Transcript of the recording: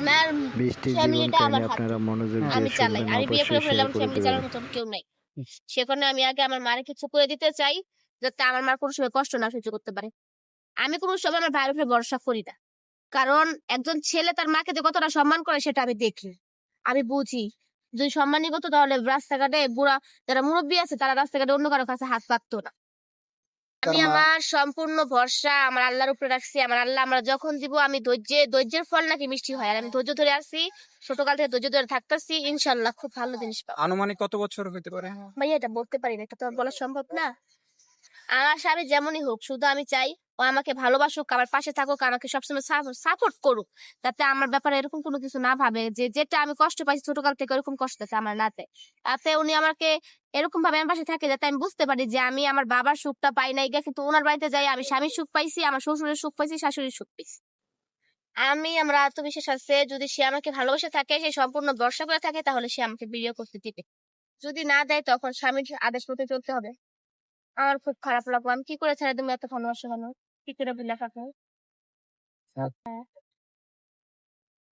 আমার বৃষ্টির জীবন ফ্যামিলিটা কাহিনী আমার হাতে। আপনারা মনোযোগ দিয়ে আমি চালাই। শুনবেন, আমি বিয়ে করে অবশ্যই ফেললে শেয়ার আমার করে ফ্যামিলি দিবেন। চালানোর মতন কেউ নাই। সেখানে আমি আগে আমার মারে কিছু করে দিতে চাই, যাতে আমার মা কোনো সময় কষ্ট না সহ্য করতে পারে। আমি কোনো সময় আমার ভাইয়ের উপরে ভরসা করি না। কারণ একজন ছেলে তার মাকে যে কতটা সম্মান করে সেটা আমি দেখি। আমি বুঝি। যদি সম্মানই করতো তাহলে রাস্তাঘাটে বুড়া যারা মুরব্বি আছে তারা রাস্তাঘাটে অন্য কারো কাছে হাত পাততো না। তার আমি মা আমার সম্পূর্ণ ভরসা আমার আল্লাহর উপরে রাখছি। আমার আল্লাহ আমরা যখন দিব আমি ধৈর্যের ফল নাকি মিষ্টি হয়। আর আমি ধৈর্য ধরে আছি। ছোটকাল থেকে ধৈর্য ধরে থাকতেছি। ইনশাআল্লাহ খুব ভালো জিনিস পাবো। আনুমানিক কত বছর হইতে পারে? ভাইয়া এটা বলতে পারি না। এটা তো আর বলা সম্ভব না। আমার স্বামী যেমনই হোক শুধু আমি চাই ও আমাকে ভালোবাসুক, আমার পাশে থাকুক, আমাকে সবসময় সাপোর্ট করুক। যাতে আমার ব্যাপারে এরকম কোনো কিছু না ভাবে যে যেটা আমি কষ্ট পাইছি ছোটকাল থেকে ওরকম কষ্ট যাতে আমার না দেয়। তাতে উনি আমাকে এরকম ভাবে আমার পাশে থাকে যাতে আমি বুঝতে পারি যে আমি আমার বাবার সুখটা পাই নাই গা, কিন্তু ওনার বাড়িতে যাই আমি স্বামীর সুখ পাইছি, আমার শ্বশুরের সুখ পাইছি, শাশুড়ির সুখ পাইছি। আমার আত্মবিশ্বাস আছে যদি সে আমাকে ভালোবেসে থাকে, সে সম্পূর্ণ ভরসা করে থাকে তাহলে সে আমাকে বিয়ে করতে দিবে। যদি না দেয় তখন স্বামীর আদেশ মতো চলতে হবে। আমার খুব খারাপ লাগলো। আমি কি করে ছেড়ে তুমি এত ভালোবাসো মানুষ? কি করে ভুলে থাকো?